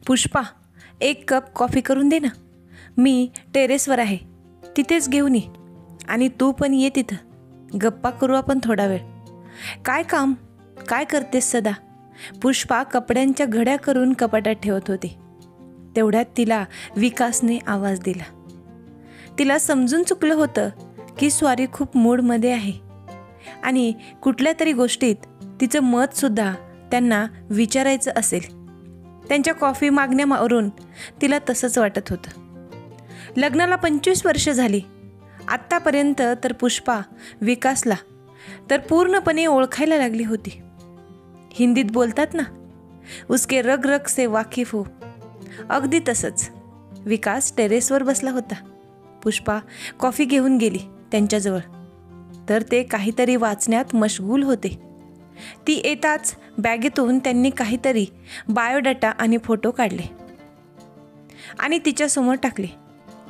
पुष्पा, एक cup coffee करून दे ना. मी टेरेसवर आहे, तिथेच घेऊन ये. आणि तू पण ये तिथं, गप्पा करू आपण थोडा वेळ. काय काम, काय करतेस सदा? पुष्पा कपड्यांच्या घड्या करून कपाटात ठेवत होती. तेवढ्यात तिला विकासने आवाज दिला. तिला समजून चुकलं होतं की स्वारी खूप मूडमध्ये आहे आणि कुठल्या तरी गोष्टीत तिचं मतसुद्धा त्यांना विचारायचं असेल. त्यांच्या कॉफी मागण्यावरून तिला तसंच वाटत होतं. लग्नाला 25 वर्ष झाली. आत्तापर्यंत तर पुष्पा विकासला तर पूर्णपणे ओळखायला लागली होती. हिंदीत बोलतात ना, उसके रग रग से वाकिफ हो. अगदी तसंच. विकास टेरेसवर बसला होता. पुष्पा कॉफी घेऊन गेली त्यांच्याजवळ, तर ते काहीतरी वाचण्यात मशगूल होते. ती येताच बॅगेतून त्यांनी काहीतरी बायोडाटा आणि फोटो काढले आणि तिच्यासमोर टाकले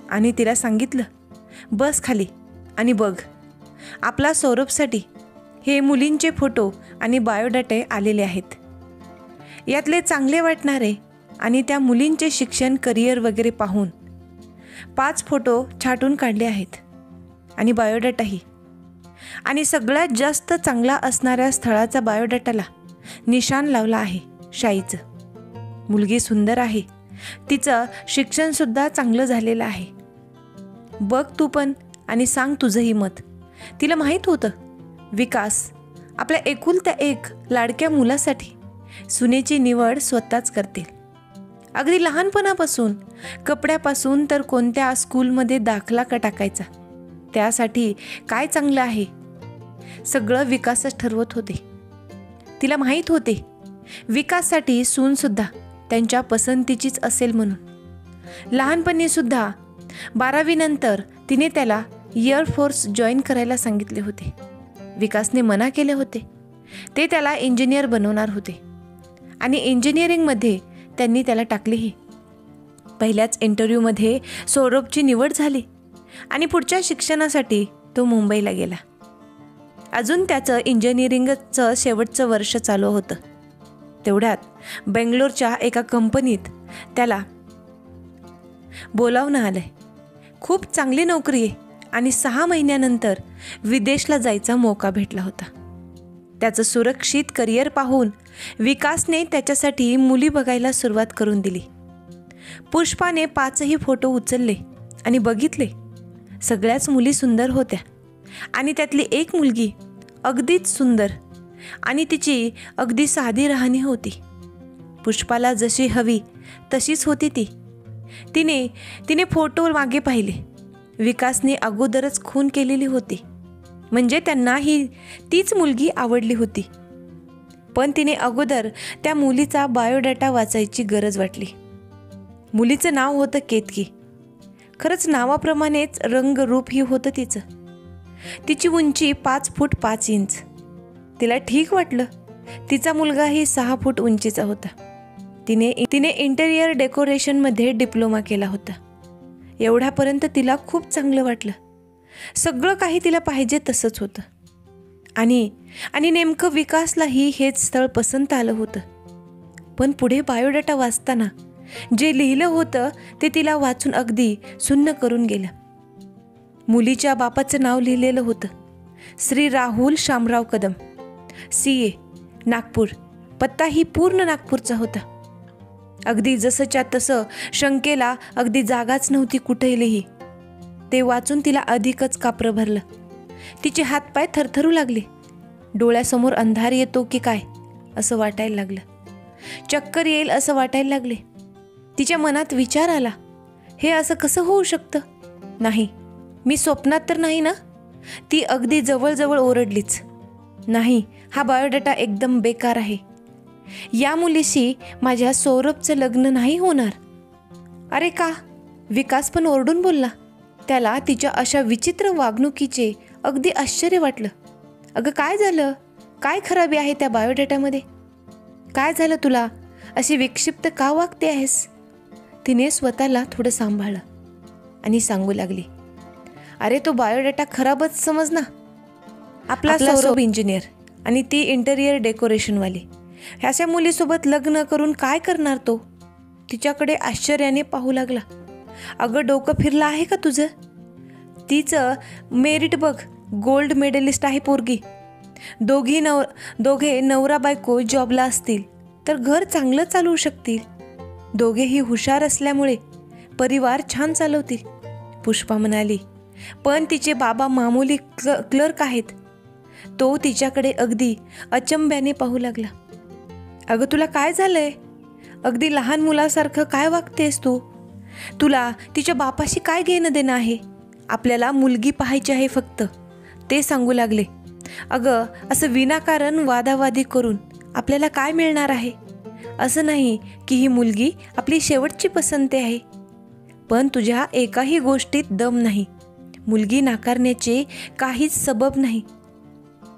आणि तिला सांगितलं, बस खाली आणि बघ, आपला सौरभसाठी हे मुलींचे फोटो आणि बायोडाटे आलेले आहेत. यातले चांगले वाटणारे आणि त्या मुलींचे शिक्षण, करिअर वगैरे पाहून 5 फोटो छाटून काढले आहेत आणि बायोडाटाही. आणि सगळ्यात जास्त चांगला असणाऱ्या स्थळाचा बायोडाटाला निशाण लावला आहे शाईचं. मुलगी सुंदर आहे, तिचं शिक्षणसुद्धा चांगलं झालेलं आहे. बघ तू पण आणि सांग तुझंही मत. तिला माहीत होतं विकास आपल्या एकुलत्या एक लाडक्या मुलासाठी सुनेची निवड स्वतःच करतील. अगदी लहानपणापासून, कपड्यापासून तर कोणत्या स्कूलमध्ये दाखला का टाकायचा, त्यासाठी काय चांगलं आहे, सगळं विकासच ठरवत होते. तिला माहीत होते विकाससाठी सूनसुद्धा त्यांच्या पसंतीचीच असेल म्हणून. लहानपणीसुद्धा 12वी नंतर तिने त्याला एअरफोर्स जॉईन करायला सांगितले होते. विकासने मना केले होते. ते त्याला इंजिनियर बनवणार होते आणि इंजिनिअरिंगमध्ये त्यांनी त्याला टाकलेही. पहिल्याच इंटरव्ह्यूमध्ये सौरभची निवड झाली आणि पुढच्या शिक्षणासाठी तो मुंबईला गेला. अजून त्याचं इंजिनिअरिंगचं शेवटचं वर्ष चालू होतं. तेवढ्यात बेंगलोरच्या एका कंपनीत त्याला बोलावणं आलंय. खूप चांगली नोकरी आहे आणि 6 महिन्यानंतर विदेशला जायचा मोका भेटला होता. त्याचं सुरक्षित करिअर पाहून विकासने त्याच्यासाठी मुली बघायला सुरुवात करून दिली. पुष्पाने 5ही फोटो उचलले आणि बघितले. सगळ्याच मुली सुंदर होत्या आणि त्यातली एक मुलगी अगदीच सुंदर आणि तिची अगदी साधी राहणी होती. पुष्पाला जशी हवी तशीच होती ती. तिने फोटो मागे पाहिले. विकासने अगोदरच खून केलेली होती, म्हणजे त्यांना ही तीच मुलगी आवडली होती. पण तिने अगोदर त्या मुलीचा बायोडाटा वाचायची गरज वाटली. मुलीचं नाव होतं केतकी. खरंच नावाप्रमाणेच रंगरूपही होतं तिचं. तिची उंची 5 फूट 5 इंच. तिला ठीक वाटलं. तिचा मुलगाही 6 फूट उंचीचा होता. तिने इंटेरियर डेकोरेशनमध्ये डिप्लोमा केला होता. एवढ्यापर्यंत तिला खूप चांगलं वाटलं. सगळं काही तिला पाहिजे तसंच होतं. आणि नेमकं विकासलाही हेच स्थळ पसंत आलं होतं. पण पुढे बायोडाटा वाचताना जे लिहिलं होतं ते तिला वाचून अगदी सुन्न करून गेलं. मुलीच्या बापाचं नाव लिहिलेलं होतं, श्री राहुल शामराव कदम, CA, नागपूर. पत्ताही पूर्ण नागपूरचा होता. अगदी जसंच्या तसं. शंकेला अगदी जागाच नव्हती कुठेही. ते वाचून तिला अधिकच कापरं भरलं. तिचे हातपाय थरथरू लागले. डोळ्यासमोर अंधार येतो की काय असं वाटायला लागलं. चक्कर येईल असं वाटायला लागले. तिच्या मनात विचार आला, हे असं कसं होऊ शकतं? नाही, मी स्वप्नात तर नाही ना? ती अगदी जवळजवळ ओरडलीच. नाही, हा बायोडाटा एकदम बेकार आहे. या मुलीशी माझ्या सौरभचं लग्न नाही होणार. अरे का? विकास पण ओरडून बोलला. त्याला तिच्या अशा विचित्र वागणुकीचे अगदी आश्चर्य वाटलं. अगं काय झालं? काय खराबी आहे त्या बायोडाटामध्ये? काय झालं तुला? अशी विक्षिप्त का वागते आहेस? तिने स्वतःला थोडं सांभाळलं आणि सांगू लागली, अरे तो बायोडाटा खराबच समज ना. आपला सौरभ इंजिनियर आणि ती इंटेरियर डेकोरेशनवाली. ह्याच्या मुलीसोबत लग्न करून काय करणार तो? तिच्याकडे आश्चर्याने पाहू लागला. अगं, डोकं फिरलं आहे का तुझं? तिचं मेरिट बघ, गोल्ड मेडलिस्ट आहे पोरगी. दोघे नवरा बायको जॉबला असतील तर घर चांगलं चालवू शकतील. दोघेही हुशार असल्यामुळे परिवार छान चालवतील, पुष्पा म्हणाली. पण तिचे बाबा मामूली क्लर्क आहेत. तो तिच्याकडे अगदी अचंब्याने पाहू लागला. अगं, तुला काय झालंय? अगदी लहान मुलासारखं काय वागतेस तू? तुला तिच्या बापाशी काय घेणं देणं आहे? आपल्याला मुलगी पाहायची आहे फक्त, ते सांगू लागले. अगं, असं विनाकारण वादावादी करून आपल्याला काय मिळणार आहे? असं नाही की ही मुलगी आपली शेवटची पसंती आहे, पण तुझ्या एकाही गोष्टीत दम नाही. मुलगी नाकारण्याचे काहीच सबब नाही,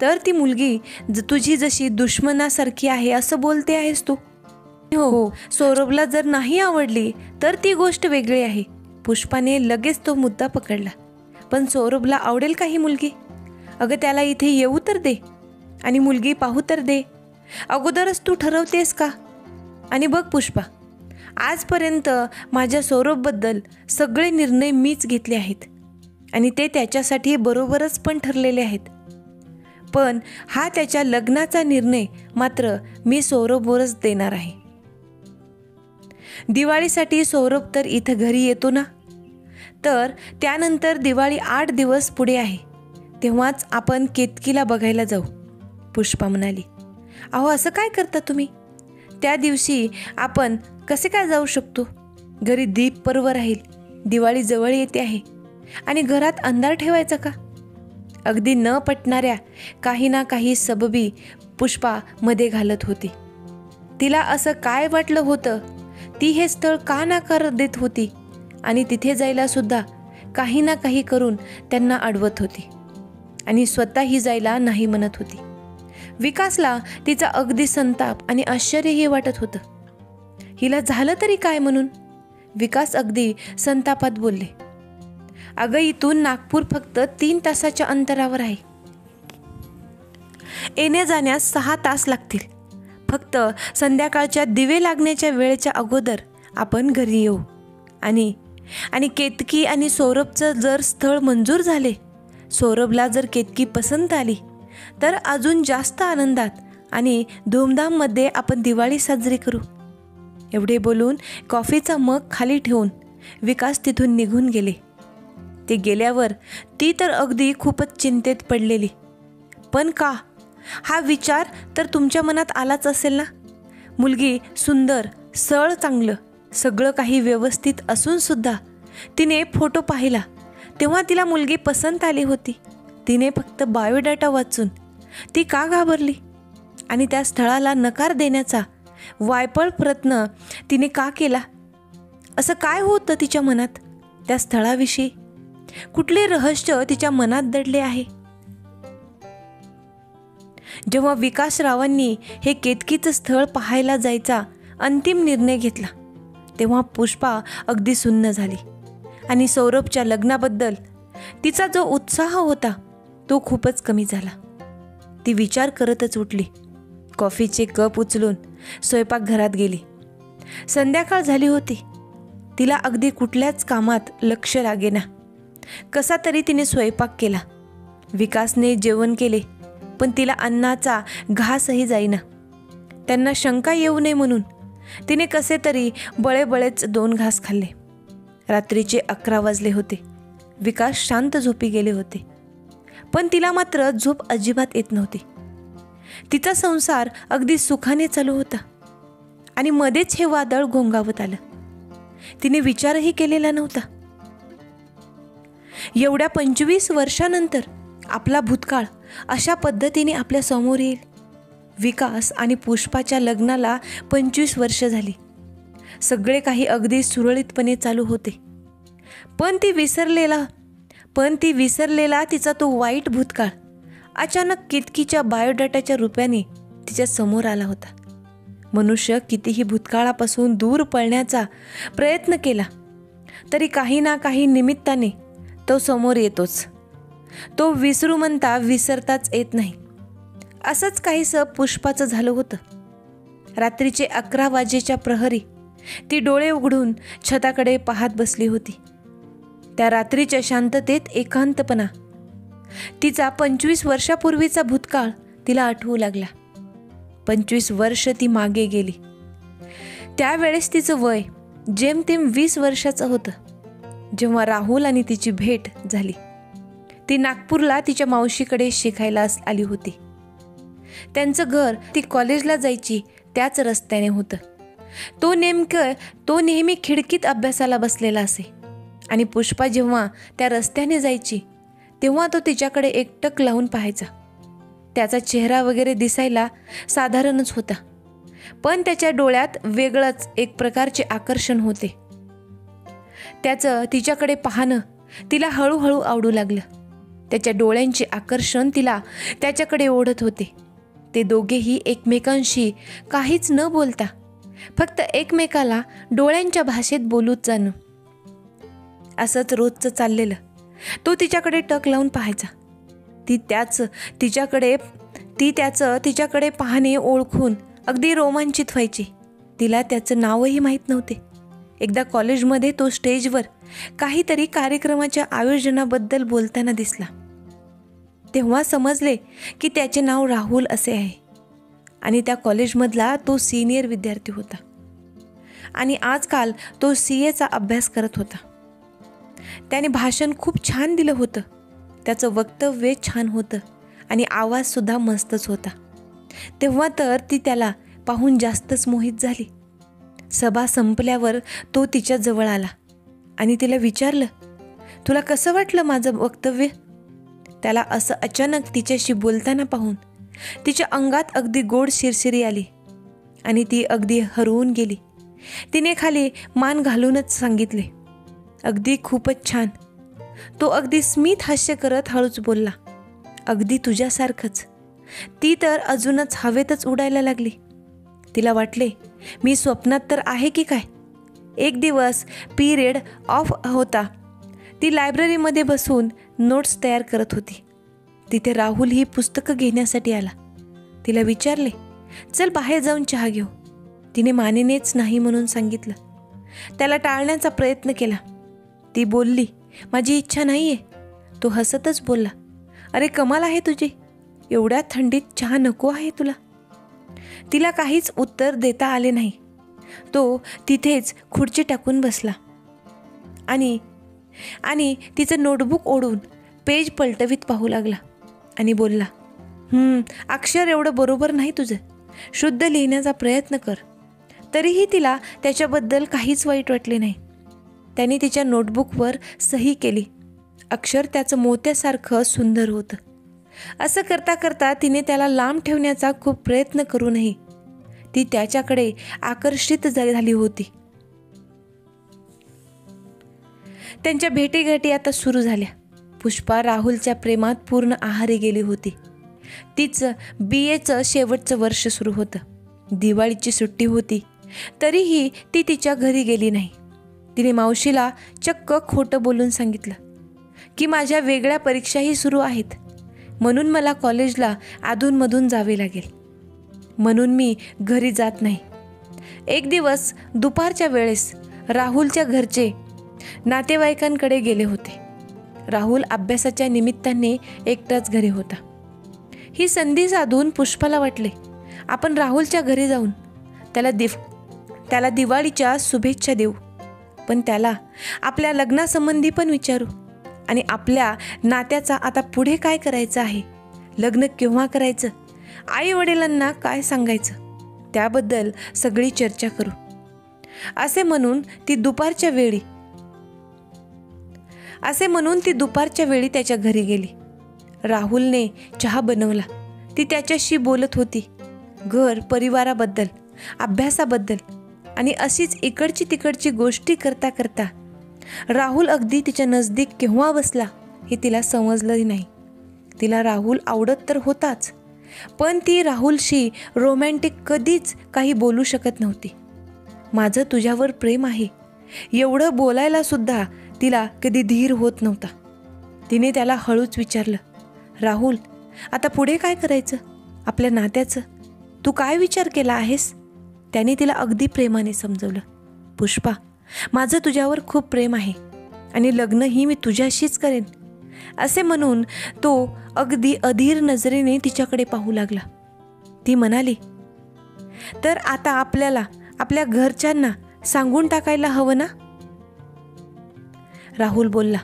तर ती मुलगी तुझी जशी दुश्मनासारखी आहे असं बोलते आहेस तू. हो, सौरभला जर नाही आवडली तर ती गोष्ट वेगळी आहे. पुष्पाने लगेच तो मुद्दा पकडला. पण सौरभला आवडेल का ही मुलगी? अगं, त्याला इथे येऊ तर दे आणि मुलगी पाहू तर दे. अगोदरच तू ठरवतेस का? आणि बघ पुष्पा, आजपर्यंत माझ्या सौरभबद्दल सगळे निर्णय मीच घेतले आहेत आणि ते त्याच्यासाठी बरोबरच पण ठरलेले आहेत. पण हा त्याच्या लग्नाचा निर्णय मात्र मी सौरभवरच देणार आहे. दिवाळीसाठी सौरभ तर इथं घरी येतो ना, तर त्यानंतर दिवाळी 8 दिवस पुढे आहे, तेव्हाच आपण केतकीला बघायला जाऊ, पुष्पा म्हणाली. अहो, असं काय करता तुम्ही? त्या दिवशी आपण कसे काय जाऊ शकतो? घरी दीप पर्व राहील, दिवाळी जवळ येते आहे आणि घरात अंधार ठेवायचा का? अगदी न पटणाऱ्या काही ना काही सबबी पुष्पा मध्ये घालत होती. तिला असं काय वाटलं होतं? ती हे स्थळ का नाकार देत होती आणि तिथे जायला सुद्धा काही ना काही करून त्यांना अडवत होती आणि स्वतःही जायला नाही म्हणत होती. विकासला तिचा अगदी संताप आणि आश्चर्यही वाटत होतं. हिला झालं तरी काय म्हणून? विकास अगदी संतापात बोलले. अगं, इथून नागपूर फक्त 3 तासाच्या अंतरावर आहे. येण्या जाण्यास 6 तास लागतील. फक्त संध्याकाळच्या दिवे लागण्याच्या वेळेच्या अगोदर आपण घरी येऊ. आणि केतकी आणि सौरभचं जर स्थळ मंजूर झाले, सौरभला जर केतकी पसंत आली, तर अजून जास्त आनंदात आणि धूमधाममध्ये आपण दिवाळी साजरी करू. एवढे बोलून कॉफीचा मग खाली ठेवून विकास तिथून निघून गेले. ते गेल्यावर ती तर अगदी खूपच चिंतेत पडलेली. पण का? हा विचार तर तुमच्या मनात आलाच असेल ना. मुलगी सुंदर, सळ, चांगलं सगळं काही व्यवस्थित असून सुद्धा तिने फोटो पाहिला तेव्हा तिला मुलगी पसंत आली होती. तिने फक्त बायोडाटा वाचून ती का घाबरली आणि त्या स्थळाला नकार देण्याचा वायफळ प्रयत्न तिने का केला? असं काय होतं तिच्या मनात? त्या स्थळाविषयी कुठले रहस्य तिच्या मनात दडले आहे? जेव्हा विकासरावांनी हे केतकीचं स्थळ पाहायला जायचा अंतिम निर्णय घेतला, तेव्हा पुष्पा अगदी सुन्न झाली आणि सौरभच्या लग्नाबद्दल तिचा जो उत्साह होता तो खूपच कमी झाला. ती विचार करतच उठली. कॉफीचे कप उचलून स्वयंपाकघरात गेली. संध्याकाळ झाली होती. तिला अगदी कुठल्याच कामात लक्ष लागेना. कसा तरी तिने स्वयंपाक केला. विकासने जेवण केले, पण तिला अन्नाचा घासही जाईना. त्यांना शंका येऊ नये म्हणून तिने कसे तरी बळेबळेच 2 घास खाल्ले. रात्रीचे 11 वाजले होते. विकास शांत झोपी गेले होते, पण तिला मात्र झोप अजिबात येत नव्हती. तिचा संसार अगदी सुखाने चालू होता आणि मध्येच हे वादळ घोंगावत आलं. तिने विचारही केलेला नव्हता. एवढ्या 25 वर्षानंतर आपला भूतकाळ अशा पद्धतीने आपल्या समोर येईल. विकास आणि पुष्पाच्या लग्नाला 25 वर्ष झाली. सगळे काही अगदी सुरळीतपणे चालू होते. पण ती विसरलेला तिचा तो वाईट भूतकाळ अचानक केतकीच्या बायोडाटाच्या रूपाने तिच्या समोर आला होता. मनुष्य कितीही भूतकाळापासून दूर पळण्याचा प्रयत्न केला तरी काही ना काही निमित्ताने तो समोर येतोच. तो विसरू म्हणता विसरताच येत नाही. असंच काहीसं पुष्पाचं झालं होतं. रात्रीचे 11 वाजेच्या प्रहरी ती डोळे उघडून छताकडे पाहत बसली होती. त्या रात्रीच्या शांततेत एकांतपणा. तिचा 25 वर्षापूर्वीचा भूतकाळ तिला आठवू लागला. 25 वर्ष ती मागे गेली. त्यावेळेस तिचं वय जेमतेम 20 वर्षाचं होतं, जेव्हा राहुल आणि तिची भेट झाली. ती नागपूरला तिच्या मावशीकडे शिकायला आली होती. त्यांचं घर ती कॉलेजला जायची त्याच रस्त्याने होतं. तो नेहमी खिडकीत अभ्यासाला बसलेला असे आणि पुष्पा जेव्हा त्या रस्त्याने जायची तेव्हा तो तिच्याकडे एकटक लावून पाहायचा. त्याचा चेहरा वगैरे दिसायला साधारणच होता, पण त्याच्या डोळ्यात वेगळंच एक प्रकारचे आकर्षण होते. त्याचं तिच्याकडे पाहणं तिला हळूहळू आवडू लागलं. त्याच्या डोळ्यांचे आकर्षण तिला त्याच्याकडे ओढत होते. ते दोघेही एकमेकांशी काहीच न बोलता फक्त एकमेकाला डोळ्यांच्या भाषेत बोलूच जाणं, असंच रोजचं चाललेलं. तो तिच्याकडे टक लावून पाहायचा. ती त्याचं तिच्याकडे पाहणे ओळखून अगदी रोमांचित व्हायची. तिला त्याचं नावही माहीत नव्हते. एकदा कॉलेजमध्ये तो स्टेजवर काहीतरी कार्यक्रमाच्या आयोजनाबद्दल बोलताना दिसला. तेव्हा समजले की त्याचे नाव राहुल असे आहे आणि त्या कॉलेजमधला तो सिनियर विद्यार्थी होता आणि आजकाल तो CAचा अभ्यास करत होता. त्याने भाषण खूप छान दिलं होतं. त्याचं वक्तव्य छान होतं आणि आवाजसुद्धा मस्तच होता. तेव्हा तर ती त्याला पाहून जास्तच मोहित झाली. सभा संपल्यावर तो तिच्या जवळ आला आणि तिला विचारलं, तुला कसं वाटलं माझं वक्तव्य? त्याला असं अचानक तिच्याशी बोलताना पाहून तिच्या अंगात अगदी गोड शिरशिरी आली आणि ती अगदी हरवून गेली. तिने खाली मान घालूनच सांगितले, अगदी खूपच छान. तो अगदी स्मित हास्य करत हळूच बोलला, अगदी तुझ्यासारखंच. ती तर अजूनच हवेतच उडायला लागली. तिला वाटले, मी स्वप्नात तर आहे की काय. एक दिवस पिरियड ऑफ होता. ती लायब्ररीमध्ये बसून नोट्स तयार करत होती. तिथे राहुल ही पुस्तकं घेण्यासाठी आला. तिला विचारले, चल बाहेर जाऊन चहा घेऊ. तिने मानेनेच नाही म्हणून सांगितलं. त्याला टाळण्याचा प्रयत्न केला. ती बोलली, माझी इच्छा नाही आहे. तो हसतच बोलला, अरे कमाल आहे तुझी, एवढ्या थंडीत चहा नको आहे तुला. तिला काहीच उत्तर देता आले नाही. तो तिथेच खुर्ची टाकून बसला आणि तिचं नोटबुक ओढून पेज पलटवीत पाहू लागला आणि बोलला, अक्षर एवढं बरोबर नाही तुझं, शुद्ध लिहिण्याचा प्रयत्न कर. तरीही तिला त्याच्याबद्दल काहीच वाईट वाटले नाही. त्याने तिच्या नोटबुकवर सही केली. अक्षर त्याचं मोत्यासारखं सुंदर होतं. असं करता करता तिने त्याला लांब ठेवण्याचा खूप प्रयत्न करूनही ती त्याच्याकडे आकर्षित झाली होती. त्यांच्या भेटीगाठी आता सुरू झाल्या. पुष्पा राहुलच्या प्रेमात पूर्ण आहारी गेली होती. तिचं BAचं शेवटचं वर्ष सुरू होतं. दिवाळीची सुट्टी होती, तरीही ती तिच्या घरी गेली नाही. तिने मावशीला चक्क खोटं बोलून सांगितलं की माझ्या वेगळ्या परीक्षाही सुरू आहेत, म्हणून मला कॉलेजला अधूनमधून जावे लागेल, म्हणून मी घरी जात नाही. एक दिवस दुपारच्या वेळेस राहुलच्या घरचे नातेवाईकांकडे गेले होते. राहुल अभ्यासाच्या निमित्ताने एकटाच घरी होता. ही संधी साधून पुष्पाला वाटले, आपण राहुलच्या घरी जाऊन त्याला दिवाळीच्या शुभेच्छा देऊ, पण त्याला आपल्या लग्नासंबंधी पण विचारू आणि आपल्या नात्याचा आता पुढे काय करायचं आहे, लग्न केव्हा करायचं, आई वडिलांना काय सांगायचं, त्याबद्दल सगळी चर्चा करू. असे म्हणून ती दुपारच्या वेळी त्याच्या घरी गेली. राहुलने चहा बनवला. ती त्याच्याशी बोलत होती, घर परिवाराबद्दल, अभ्यासाबद्दल आणि अशीच इकडची तिकडची गोष्टी करता करता राहुल अगदी तिच्या नजदीक केव्हा बसला हे तिला समजलंही नाही. तिला राहुल आवडत तर होताच, पण ती राहुलशी रोमॅन्टिक कधीच काही बोलू शकत नव्हती. माझं तुझ्यावर प्रेम आहे एवढं बोलायला सुद्धा तिला कधी धीर होत नव्हता. तिने त्याला हळूच विचारलं, राहुल आता पुढे काय करायचं आपल्या नात्याचं, तू काय विचार केला आहेस? त्याने तिला अगदी प्रेमाने समजवलं. पुष्पा, माझं तुझ्यावर खूप प्रेम आहे आणि लग्नही मी तुझ्याशीच करेन, असे म्हणून तो अगदी अधीर नजरेने तिच्याकडे पाहू लागला. ती म्हणाली, तर आता आपल्याला आपल्या घरच्यांना सांगून टाकायला हवं ना? राहुल बोलला,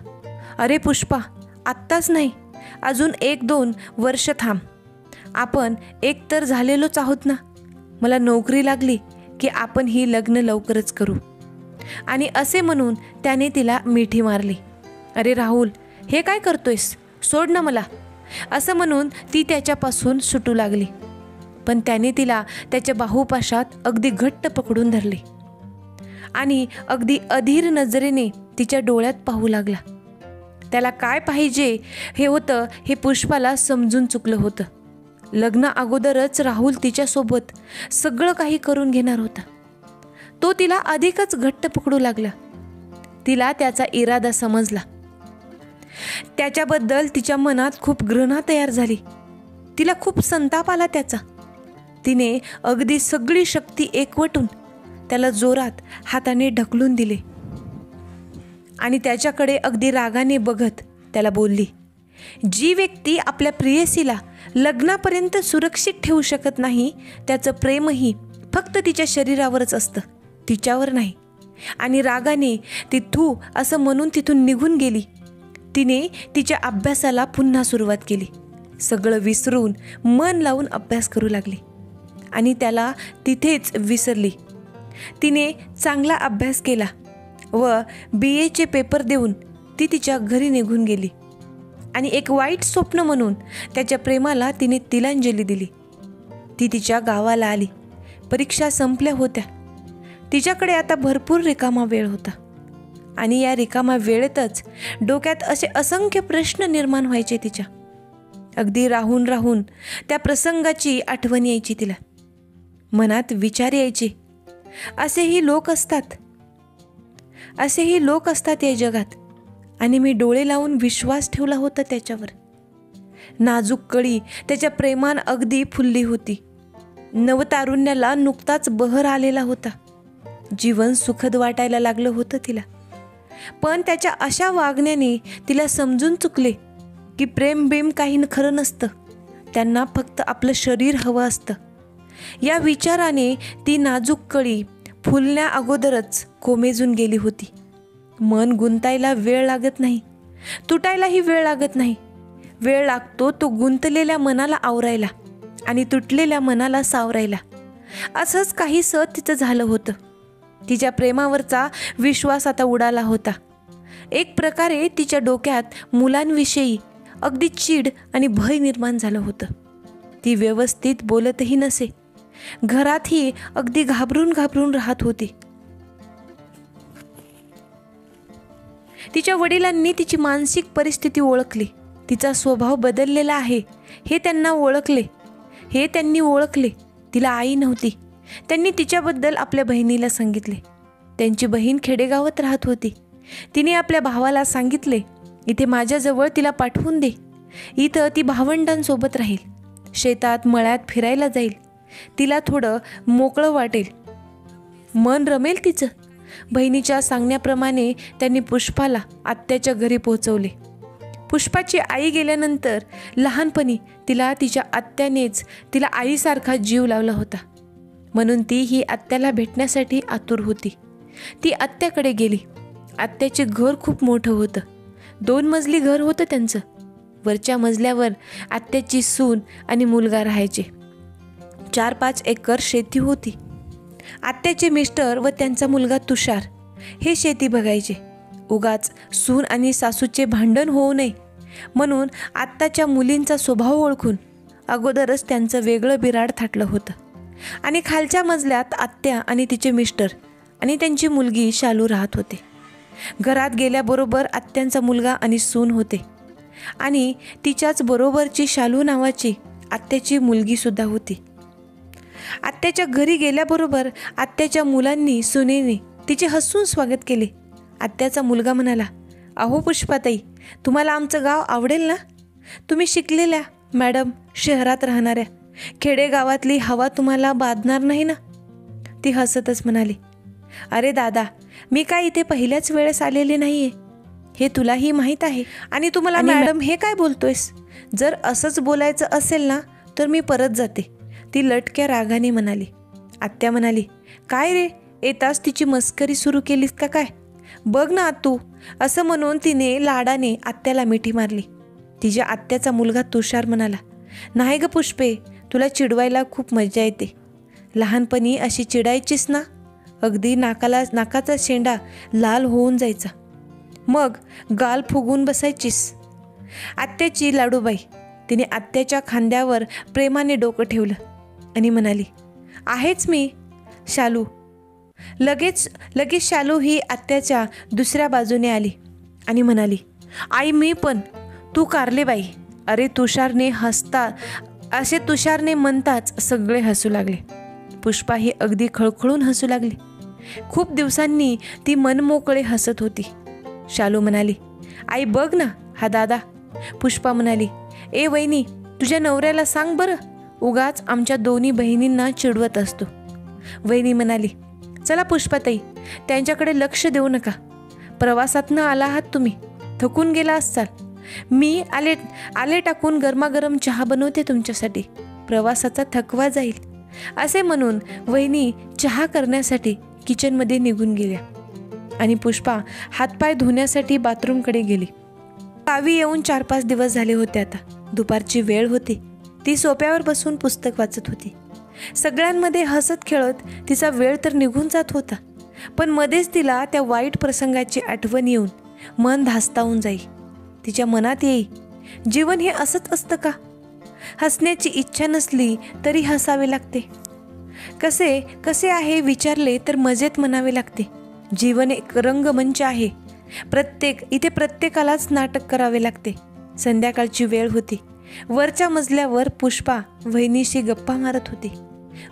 अरे पुष्पा, आत्ताच नाही, अजून 1-2 वर्ष थांब. आपण एकतर झालेलोच आहोत ना. मला नोकरी लागली की आपण ही लग्न लवकरच करू. आणि असे म्हणून त्याने तिला मिठी मारली. अरे राहुल, हे काय करतोयस? सोड ना मला, असं म्हणून ती त्याच्यापासून सुटू लागली. पण त्याने तिला त्याच्या बाहुपाशात अगदी घट्ट पकडून धरले आणि अगदी अधीर नजरेने तिच्या डोळ्यात पाहू लागला. त्याला काय पाहिजे हे होतं हे पुष्पाला समजून चुकलं होतं. लग्न अगोदरच राहुल तिच्यासोबत सगळं काही करून घेणार होता. तो तिला अधिकच घट्ट पकडू लागला. तिला त्याचा इरादा समजला. त्याच्याबद्दल तिच्या मनात खूप घृणा तयार झाली. तिला खूप संताप आला त्याचा. तिने अगदी सगळी शक्ती एकवटून त्याला जोरात हाताने ढकलून दिले आणि त्याच्याकडे अगदी रागाने बघत त्याला बोलली, जी व्यक्ती आपल्या प्रेयसीला लग्नापर्यंत सुरक्षित ठेवू शकत नाही, त्याचं प्रेमही फक्त तिच्या शरीरावरच असतं, तिच्यावर नाही. आणि रागाने ती थू असं म्हणून तिथून निघून गेली. तिने तिच्या अभ्यासाला पुन्हा सुरुवात केली. सगळं विसरून मन लावून अभ्यास करू लागली आणि त्याला तिथेच विसरली. तिने चांगला अभ्यास केला व BAचे पेपर देऊन ती तिच्या घरी निघून गेली आणि एक वाईट स्वप्न म्हणून त्याच्या प्रेमाला तिने तिलांजली दिली. ती तिच्या गावाला आली. परीक्षा संपल्या होत्या. तिच्याकडे आता भरपूर रिकामा वेळ होता आणि या रिकामा वेळेतच डोक्यात असे असंख्य प्रश्न निर्माण व्हायचे तिच्या. अगदी राहून राहून त्या प्रसंगाची आठवण यायची तिला. मनात विचार यायचे, असेही लोक असतात या जगात. आणि मी डोळे लावून विश्वास ठेवला होता त्याच्यावर. नाजूक कळी त्याच्या प्रेमान अगदी फुलली होती. नवतारुण्याला नुकताच बहर आलेला होता. जीवन सुखद वाटायला लागलं होतं तिला. पण त्याच्या अशा वागण्याने तिला समजून चुकले की प्रेम बिम काही खरं नसतं. त्यांना फक्त आपलं शरीर हवं असतं. या विचाराने ती नाजूक कळी फुलण्या अगोदरच कोमेजून गेली होती. मन गुंतायला वेळ लागत नाही, तुटायलाही वेळ लागत नाही. वेळ लागतो तो गुंतलेल्या मनाला आवरायला आणि तुटलेल्या मनाला सावरायला. असंच काहीसं तिचं झालं होतं. तिच्या प्रेमावरचा विश्वास आता उडाला होता. एक प्रकारे तिच्या डोक्यात मुलांविषयी अगदी चीड आणि भय निर्माण झालं होतं. ती व्यवस्थित बोलतही नसे. घरातही अगदी घाबरून घाबरून राहत होती. तिच्या वडिलांनी तिची मानसिक परिस्थिती ओळखली. तिचा स्वभाव बदललेला आहे हे त्यांनी ओळखले. तिला आई नव्हती. त्यांनी तिच्याबद्दल आपल्या बहिणीला सांगितले. त्यांची बहीण खेडेगावात राहत होती. तिने आपल्या भावाला सांगितले, इथे माझ्याजवळ तिला पाठवून दे. इथं ती भावंडांसोबत राहील, शेतात मळ्यात फिरायला जाईल. तिला थोडं मोकळं वाटेल, मन रमेल तिचं. बहिणीच्या सांगण्याप्रमाणे त्यांनी पुष्पाला आत्याच्या घरी पोहोचवले. पुष्पाची आई गेल्यानंतर लहानपणी तिच्या आत्यानेच तिला आईसारखा जीव लावला होता. म्हणून ती ही आत्याला भेटण्यासाठी आतुर होती. ती आत्याकडे गेली. आत्याचे घर खूप मोठं होतं. 2 मजली घर होतं त्यांचं. वरच्या मजल्यावर आत्याची सून आणि मुलगा राहायचे. 4-5 एकर शेती होती. आत्याचे मिस्टर व त्यांचा मुलगा तुषार हे शेती बघायचे. उगाच सून आणि सासूचे भांडण होऊ नये म्हणून आत्ताच्या मुलींचा स्वभाव ओळखून अगोदरच त्यांचं वेगळं बिराड थाटलं होतं. आणि खालच्या मजल्यात आत्या आणि तिचे मिस्टर आणि त्यांची मुलगी शालू राहत होते. घरात गेल्याबरोबर आत्यांचा मुलगा आणि सून होते आणि तिच्याच बरोबरची शालू नावाची आत्याची मुलगीसुद्धा होती. आत्याच्या घरी गेल्याबरोबर आत्याच्या मुलांनी सुनेने तिचे हसून स्वागत केले. आत्याचा मुलगा म्हणाला, अहो पुष्पाताई, तुम्हाला आमचं गाव आवडेल ना? तुम्ही शिकलेल्या मॅडम, शहरात राहणाऱ्या, खेडेगावातली हवा तुम्हाला बाधणार नाही ना? ती हसतच म्हणाली, अरे दादा, मी काय इथे पहिल्याच वेळेस आलेले नाहीये, हे तुलाही माहीत आहे. आणि तू मला मॅडम हे काय बोलतोयस? जर असंच बोलायचं असेल ना तर मी परत जाते, ती लटक्या रागाने म्हणाली. आत्या म्हणाली, काय रे, येताच तिची मस्करी सुरू केलीस का काय? बघ ना तू, असं म्हणून तिने लाडाने आत्याला मिठी मारली. तिच्या आत्याचा मुलगा तुषार म्हणाला, नाही ग पुष्पे, तुला चिडवायला खूप मजा येते. लहानपणी अशी चिडायचीस ना, अगदी नाकाचा शेंडा लाल होऊन जायचा, मग गाल फुगून बसायचीस. आत्याची लाडूबाई, तिने आत्याच्या खांद्यावर प्रेमाने डोकं ठेवलं आणि म्हणाली, आहेच मी शालू. लगेच शालू ही आत्याच्या दुसऱ्या बाजूने आली आणि म्हणाली, आई मी पण, तू कारलेबाई. अरे तुषारने म्हणताच सगळे हसू लागले. पुष्पा ही अगदी खळखळून हसू लागली. खूप दिवसांनी ती मनमोकळे हसत होती. शालू म्हणाली, आई बघ ना हा दादा. पुष्पा म्हणाली, ए वहिनी, तुझ्या नवऱ्याला सांग बरं, उगाच आमच्या दोन्ही बहिणींना चिडवत असतो. वहिनी म्हणाली, चला पुष्पाताई, त्यांच्याकडे लक्ष देऊ नका. प्रवासातनं आला आहात तुम्ही, थकून गेला असाल. मी आले टाकून गरमागरम चहा बनवते तुमच्यासाठी, प्रवासाचा थकवा जाईल. असे म्हणून वहिनी चहा करण्यासाठी किचनमध्ये निघून गेल्या आणि पुष्पा हातपाय धुण्यासाठी बाथरूमकडे गेली. गावी येऊन 4-5 दिवस झाले होते. आता दुपारची वेळ होती. ती सोफ्यावर बसून पुस्तक वाचत होती. सगळ्यांमध्ये हसत खेळत तिचा वेळ तर निघून जात होता, पण मध्येच तिला त्या वाईट प्रसंगाची आठवण येऊन मन धास्तावून जाई. तिच्या मनात येई, जीवन हे असंच असतं का? हसण्याची इच्छा नसली तरी हसावे लागते. कसे आहे विचारले तर मजेत म्हणावे लागते. जीवन एक रंगमंच आहे, इथे प्रत्येकालाच नाटक करावे लागते. संध्याकाळची वेळ होती. वरच्या मजल्यावर पुष्पा वहिनीशी गप्पा मारत होती.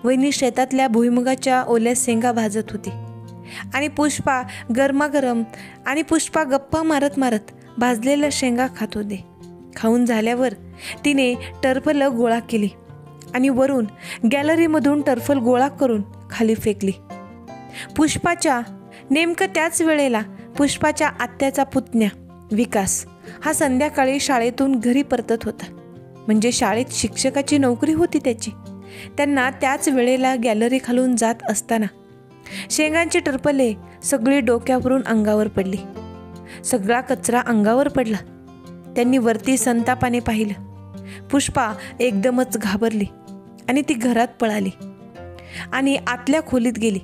वहिनी शेतातल्या भुईमुगाच्या ओल्या शेंगा भाजत होती आणि पुष्पा गप्पा मारत भाजलेल्या शेंगा खात होते. खाऊन झाल्यावर तिने टरफलं गोळा केली आणि वरून गॅलरीमधून टरफल गोळा करून खाली फेकली. नेमकं त्याच वेळेला पुष्पाच्या आत्याचा पुतण्या विकास हा संध्याकाळी शाळेतून घरी परतत होता. म्हणजे शाळेत शिक्षकाची नोकरी होती त्याची. त्यांना त्याच वेळेला गॅलरी खालून जात असताना शेंगांची टरफले सगळी डोक्यावरून अंगावर पडली. सगळा कचरा अंगावर पडला. त्यांनी वरती संतापाने पाहिलं. पुष्पा एकदमच घाबरली आणि ती घरात पळाली आणि आतल्या खोलीत गेली.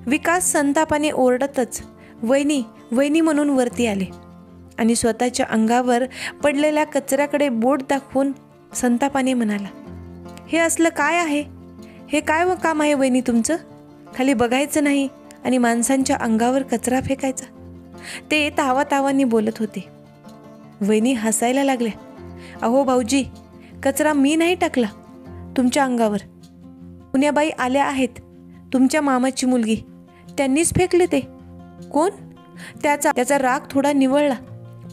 विकास संतापाने ओरडतच वहिनी म्हणून वरती आले आणि स्वतःच्या अंगावर पडलेल्या कचऱ्याकडे बोट दाखवून संतापाने म्हणाला, हे असलं काय आहे? हे काय व काम आहे वहिनी तुमचं? खाली बघायचं नाही आणि माणसांच्या अंगावर कचरा फेकायचा. ते तावातावानी बोलत होते. वहिनी हसायला लागल्या. अहो भाऊजी, कचरा मी नाही टाकला तुमच्या अंगावर. पुण्याबाई आल्या आहेत, तुमच्या मामाची मुलगी, त्यांनीच फेकले ते. कोण? त्याचा राग थोडा निवळला.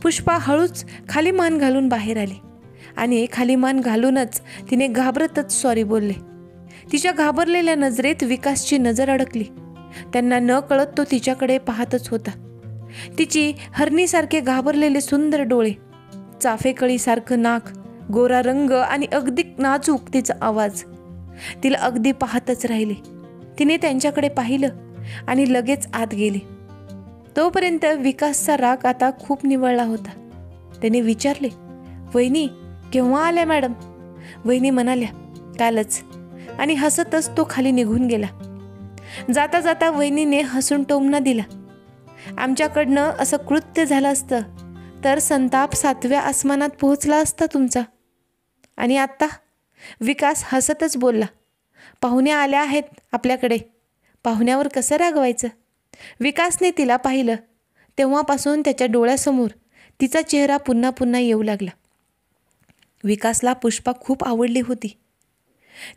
पुष्पा हळूच खाली मान घालून बाहेर आली आणि खाली मान घालूनच तिने घाबरतच सॉरी बोलले. तिच्या घाबरलेल्या नजरेत विकासची नजर अडकली. त्यांना न कळत तो तिच्याकडे पाहतच होता. तिची हरणीसारखे घाबरलेले सुंदर डोळे, चाफेकळीसारखं नाक, गोरा रंग आणि अगदी नाजूक तिचा आवाज तिला अगदी पाहतच राहिले. तिने त्यांच्याकडे पाहिलं आणि लगेच आत गेली. तोपर्यंत विकासचा राग आता खूप निवळला होता. त्याने विचारले, वहिनी केव्हा आल्या मॅडम? वहिनी म्हणाल्या, कालच. आणि हसतच तो खाली निघून गेला. जाता जाता वहिनीने हसून टोमणा दिला. आमच्याकडनं असं कृत्य झालं असतं तर संताप 7व्या आसमानात पोहोचला असता तुमचा. आणि आत्ता? विकास हसतच बोलला, पाहुण्या आल्या आहेत आपल्याकडे, पाहुण्यावर कसं रागवायचं? विकासने तिला पाहिलं तेव्हापासून त्याच्या डोळ्यासमोर तिचा चेहरा पुन्हा पुन्हा येऊ लागला. विकासला पुष्पा खूप आवडली होती.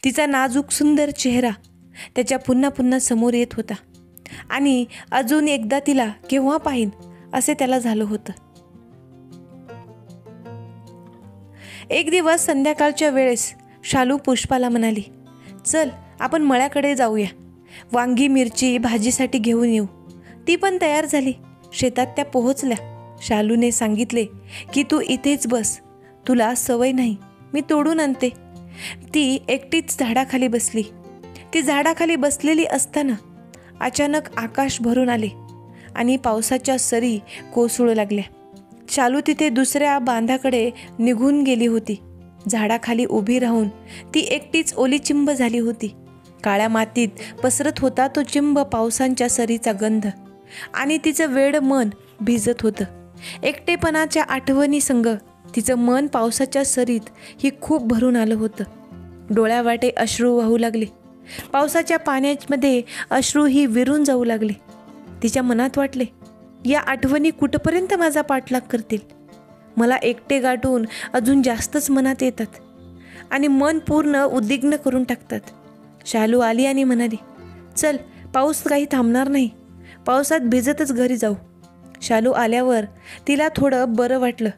तिचा नाजूक सुंदर चेहरा त्याच्या पुन्हा पुन्हा समोर येत होता आणि अजून एकदा तिला केव्हा पाहीन असे त्याला झालं होतं. एक दिवस संध्याकाळच्या वेळेस शालू पुष्पाला म्हणाली, चल आपण मळ्याकडे जाऊया. वांगी मिरची भाजीसाठी घेऊन येऊ. ती पण तयार झाली. शेतात त्या पोहोचल्या. शालूने सांगितले की तू इथेच बस, तुला सवय नाही, मी तोडून आणते. ती एकटीच झाडाखाली बसली. ती झाडाखाली बसलेली असताना अचानक आकाश भरून आले आणि पावसाच्या सरी कोसळू लागल्या. शालू तिथे दुसऱ्या बांधाकडे निघून गेली होती. झाडाखाली उभी राहून ती एकटीच ओलीचिंब झाली होती. काळ्या मातीत पसरत होता तो चिंब पावसांच्या सरीचा गंध आणि तिचं वेड मन भिजत होतं. एकटेपणाच्या आठवणी संग तिचं मन पावसाच्या सरीत ही खूप भरून आलं होतं. डोळ्यावाटे अश्रू वाहू लागले. पावसाच्या पाण्यामध्ये अश्रूही विरून जाऊ लागले. तिच्या मनात वाटले, या आठवणी कुठपर्यंत माझा पाठलाग करतील. मला एकटे गाठून अजून जास्तच मनात येतात आणि मन पूर्ण उद्विग्न करून टाकतात. शालू आली आणि म्हणाली, चल, पाऊस काही थांबणार नाही, पावसात भिजतच घरी जाऊ. शालू आल्यावर तिला थोडं बरं वाटलं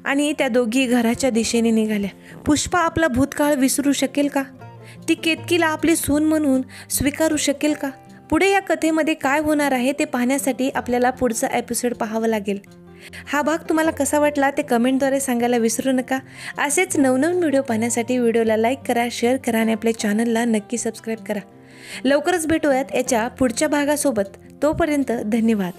आणि त्या दोघी घराच्या दिशेने निघाल्या. पुष्पा आपला भूतकाळ विसरू शकेल का? ती केतकीला आपली सून म्हणून स्वीकारू शकेल का? पुढे या कथेमध्ये काय होणार आहे ते पाहण्यासाठी आपल्याला पुढचा एपिसोड पाहावा लागेल. हा भाग तुम्हाला कसा वाटला ते कमेंटद्वारे सांगायला विसरू नका. असेच नवनवीन व्हिडिओ पाहण्यासाठी व्हिडिओला लाईक करा, शेअर करा आणि आपल्या चॅनलला नक्की सबस्क्राईब करा. लवकरच भेटूयात याच्या पुढच्या भागासोबत. तोपर्यंत धन्यवाद.